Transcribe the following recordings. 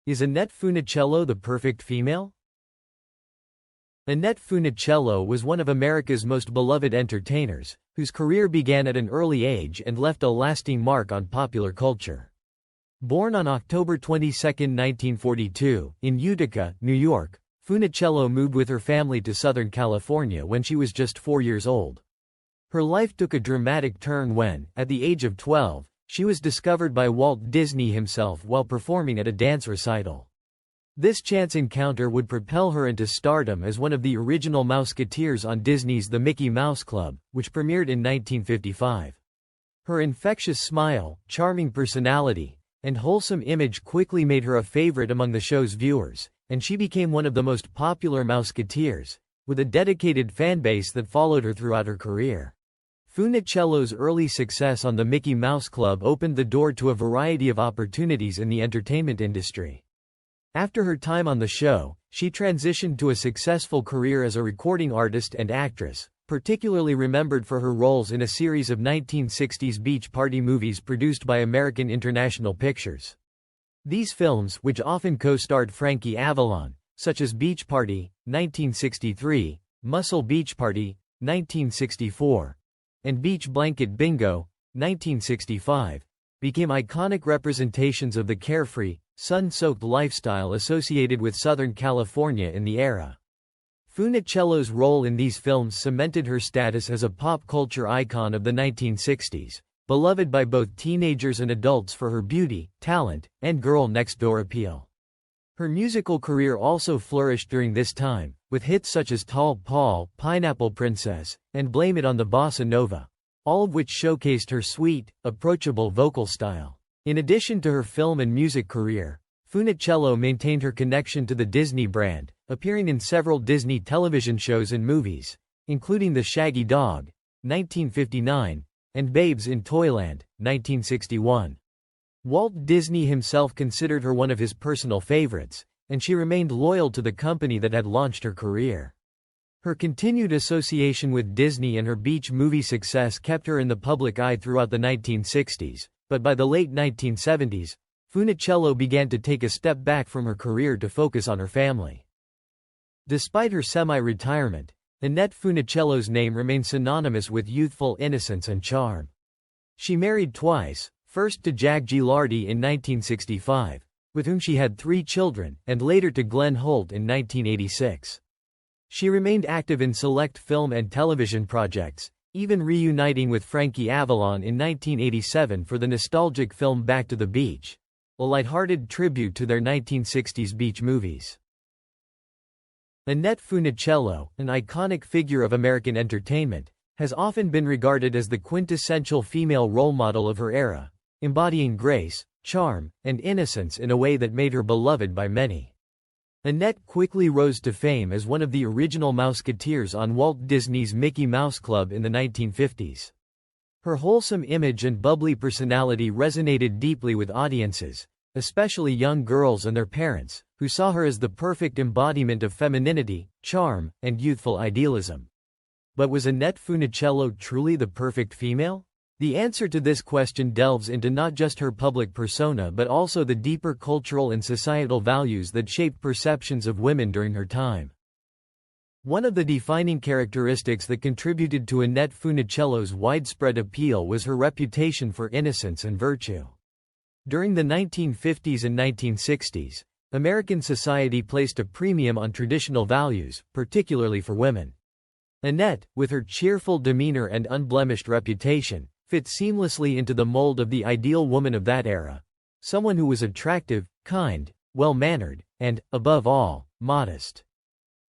Is Annette Funicello the perfect female? Annette Funicello was one of America's most beloved entertainers, whose career began at an early age and left a lasting mark on popular culture. Born on October 22, 1942, in Utica, New York, Funicello moved with her family to Southern California when she was just 4 years old. Her life took a dramatic turn when, at the age of 12, she was discovered by Walt Disney himself while performing at a dance recital. This chance encounter would propel her into stardom as one of the original Mouseketeers on Disney's The Mickey Mouse Club, which premiered in 1955. Her infectious smile, charming personality, and wholesome image quickly made her a favorite among the show's viewers, and she became one of the most popular Mouseketeers, with a dedicated fanbase that followed her throughout her career. Funicello's early success on The Mickey Mouse Club opened the door to a variety of opportunities in the entertainment industry. After her time on the show, she transitioned to a successful career as a recording artist and actress, particularly remembered for her roles in a series of 1960s beach party movies produced by American International Pictures. These films, which often co-starred Frankie Avalon, such as Beach Party, 1963, Muscle Beach Party, 1964, and Beach Blanket Bingo, 1965, became iconic representations of the carefree, sun-soaked lifestyle associated with Southern California in the era. Funicello's role in these films cemented her status as a pop culture icon of the 1960s, beloved by both teenagers and adults for her beauty, talent, and girl-next-door appeal. Her musical career also flourished during this time, with hits such as Tall Paul, Pineapple Princess, and Blame It on the Bossa Nova, all of which showcased her sweet, approachable vocal style. In addition to her film and music career, Funicello maintained her connection to the Disney brand, appearing in several Disney television shows and movies, including The Shaggy Dog, 1959, and Babes in Toyland, 1961. Walt Disney himself considered her one of his personal favorites, and she remained loyal to the company that had launched her career. Her continued association with Disney and her beach movie success kept her in the public eye throughout the 1960s, but by the late 1970s, Funicello began to take a step back from her career to focus on her family. Despite her semi-retirement, Annette Funicello's name remains synonymous with youthful innocence and charm. She married twice, first to Jack Gilardi in 1965, with whom she had 3 children, and later to Glenn Holt in 1986. She remained active in select film and television projects, even reuniting with Frankie Avalon in 1987 for the nostalgic film Back to the Beach, a lighthearted tribute to their 1960s beach movies. Annette Funicello, an iconic figure of American entertainment, has often been regarded as the quintessential female role model of her era, embodying grace, charm, and innocence in a way that made her beloved by many. Annette quickly rose to fame as one of the original Mouseketeers on Walt Disney's Mickey Mouse Club in the 1950s. Her wholesome image and bubbly personality resonated deeply with audiences, especially young girls and their parents, who saw her as the perfect embodiment of femininity, charm, and youthful idealism. But was Annette Funicello truly the perfect female? The answer to this question delves into not just her public persona but also the deeper cultural and societal values that shaped perceptions of women during her time. One of the defining characteristics that contributed to Annette Funicello's widespread appeal was her reputation for innocence and virtue. During the 1950s and 1960s, American society placed a premium on traditional values, particularly for women. Annette, with her cheerful demeanor and unblemished reputation, fit seamlessly into the mold of the ideal woman of that era, someone who was attractive, kind, well-mannered, and, above all, modest.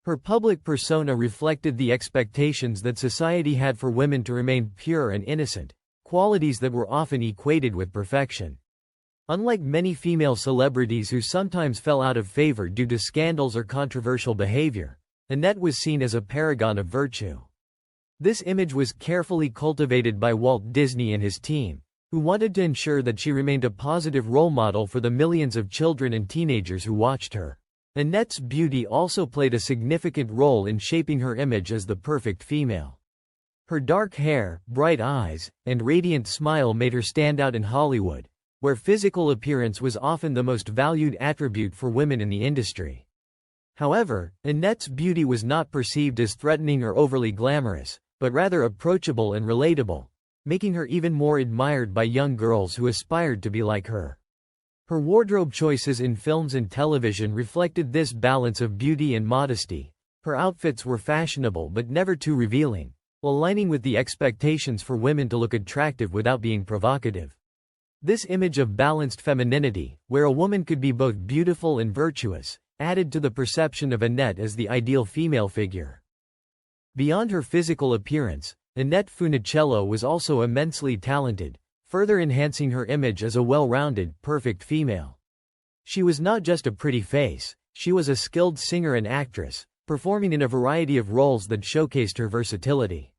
Her public persona reflected the expectations that society had for women to remain pure and innocent, qualities that were often equated with perfection. Unlike many female celebrities who sometimes fell out of favor due to scandals or controversial behavior, Annette was seen as a paragon of virtue. This image was carefully cultivated by Walt Disney and his team, who wanted to ensure that she remained a positive role model for the millions of children and teenagers who watched her. Annette's beauty also played a significant role in shaping her image as the perfect female. Her dark hair, bright eyes, and radiant smile made her stand out in Hollywood, where physical appearance was often the most valued attribute for women in the industry. However, Annette's beauty was not perceived as threatening or overly glamorous, but rather approachable and relatable, making her even more admired by young girls who aspired to be like her. Her wardrobe choices in films and television reflected this balance of beauty and modesty. Her outfits were fashionable but never too revealing, aligning with the expectations for women to look attractive without being provocative. This image of balanced femininity, where a woman could be both beautiful and virtuous, added to the perception of Annette as the ideal female figure. Beyond her physical appearance, Annette Funicello was also immensely talented, further enhancing her image as a well-rounded, perfect female. She was not just a pretty face, she was a skilled singer and actress, performing in a variety of roles that showcased her versatility.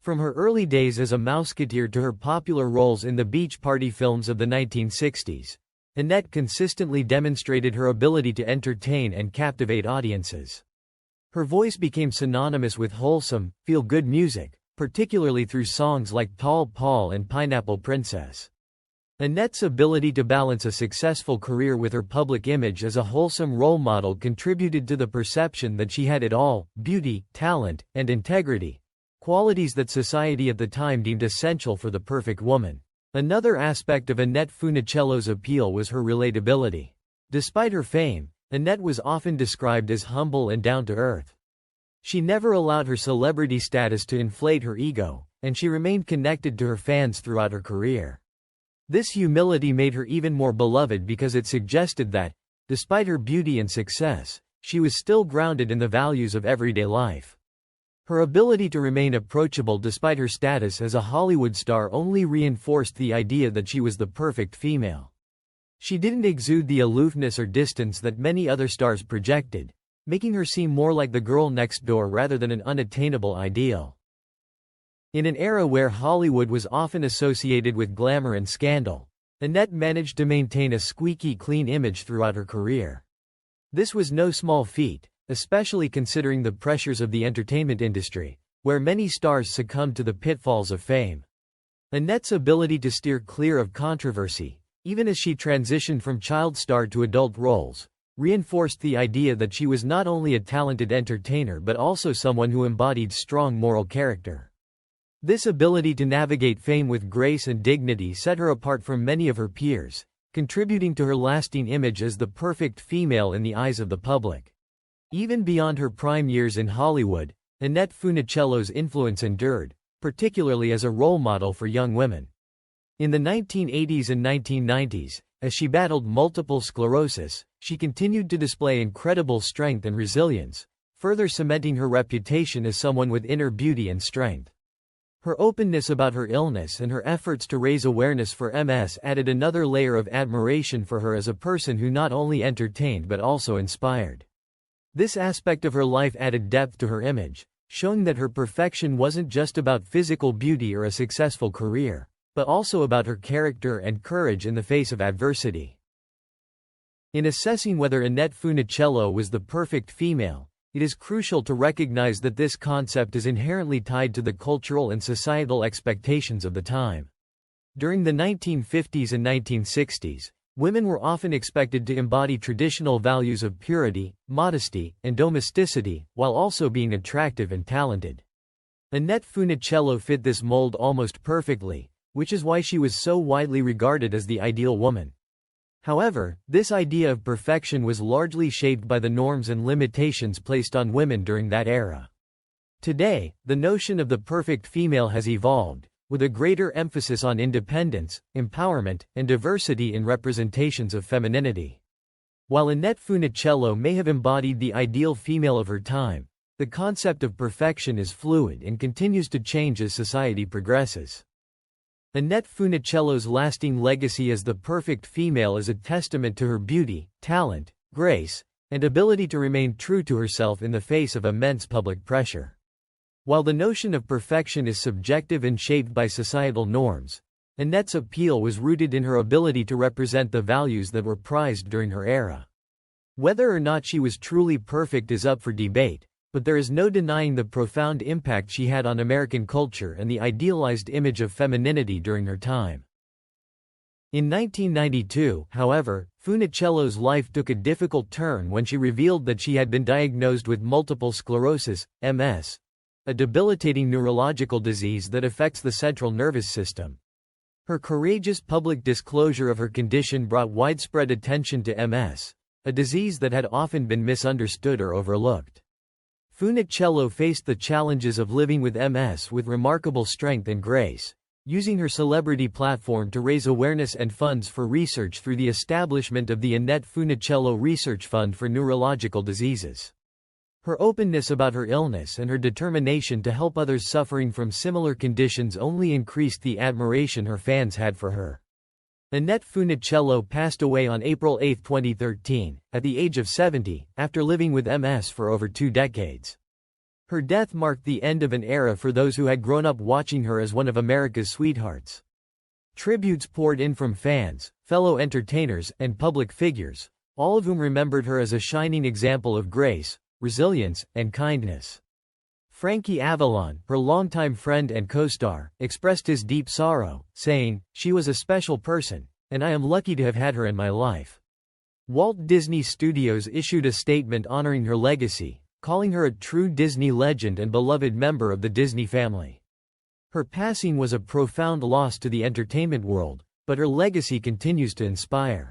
From her early days as a mouseketeer to her popular roles in the beach party films of the 1960s, Annette consistently demonstrated her ability to entertain and captivate audiences. Her voice became synonymous with wholesome, feel-good music, particularly through songs like Tall Paul and Pineapple Princess. Annette's ability to balance a successful career with her public image as a wholesome role model contributed to the perception that she had it all: beauty, talent, and integrity, qualities that society at the time deemed essential for the perfect woman. Another aspect of Annette Funicello's appeal was her relatability. Despite her fame, Annette was often described as humble and down-to-earth. She never allowed her celebrity status to inflate her ego, and she remained connected to her fans throughout her career. This humility made her even more beloved because it suggested that, despite her beauty and success, she was still grounded in the values of everyday life. Her ability to remain approachable despite her status as a Hollywood star only reinforced the idea that she was the perfect female. She didn't exude the aloofness or distance that many other stars projected, making her seem more like the girl next door rather than an unattainable ideal. In an era where Hollywood was often associated with glamour and scandal, Annette managed to maintain a squeaky clean image throughout her career. This was no small feat, especially considering the pressures of the entertainment industry, where many stars succumbed to the pitfalls of fame. Annette's ability to steer clear of controversy, even as she transitioned from child star to adult roles, reinforced the idea that she was not only a talented entertainer but also someone who embodied strong moral character. This ability to navigate fame with grace and dignity set her apart from many of her peers, contributing to her lasting image as the perfect female in the eyes of the public. Even beyond her prime years in Hollywood, Annette Funicello's influence endured, particularly as a role model for young women. In the 1980s and 1990s, as she battled multiple sclerosis, she continued to display incredible strength and resilience, further cementing her reputation as someone with inner beauty and strength. Her openness about her illness and her efforts to raise awareness for MS added another layer of admiration for her as a person who not only entertained but also inspired. This aspect of her life added depth to her image, showing that her perfection wasn't just about physical beauty or a successful career, but also about her character and courage in the face of adversity. In assessing whether Annette Funicello was the perfect female, it is crucial to recognize that this concept is inherently tied to the cultural and societal expectations of the time. During the 1950s and 1960s, women were often expected to embody traditional values of purity, modesty, and domesticity, while also being attractive and talented. Annette Funicello fit this mold almost perfectly, which is why she was so widely regarded as the ideal woman. However, this idea of perfection was largely shaped by the norms and limitations placed on women during that era. Today, the notion of the perfect female has evolved, with a greater emphasis on independence, empowerment, and diversity in representations of femininity. While Annette Funicello may have embodied the ideal female of her time, the concept of perfection is fluid and continues to change as society progresses. Annette Funicello's lasting legacy as the perfect female is a testament to her beauty, talent, grace, and ability to remain true to herself in the face of immense public pressure. While the notion of perfection is subjective and shaped by societal norms, Annette's appeal was rooted in her ability to represent the values that were prized during her era. Whether or not she was truly perfect is up for debate, but there is no denying the profound impact she had on American culture and the idealized image of femininity during her time. In 1992, however, Funicello's life took a difficult turn when she revealed that she had been diagnosed with multiple sclerosis, MS, a debilitating neurological disease that affects the central nervous system. Her courageous public disclosure of her condition brought widespread attention to MS, a disease that had often been misunderstood or overlooked. Funicello faced the challenges of living with MS with remarkable strength and grace, using her celebrity platform to raise awareness and funds for research through the establishment of the Annette Funicello Research Fund for Neurological Diseases. Her openness about her illness and her determination to help others suffering from similar conditions only increased the admiration her fans had for her. Annette Funicello passed away on April 8, 2013, at the age of 70, after living with MS for over 2 decades. Her death marked the end of an era for those who had grown up watching her as one of America's sweethearts. Tributes poured in from fans, fellow entertainers, and public figures, all of whom remembered her as a shining example of grace, resilience, and kindness. Frankie Avalon, her longtime friend and co-star, expressed his deep sorrow, saying, "She was a special person, and I am lucky to have had her in my life." Walt Disney Studios issued a statement honoring her legacy, calling her a true Disney legend and beloved member of the Disney family. Her passing was a profound loss to the entertainment world, but her legacy continues to inspire.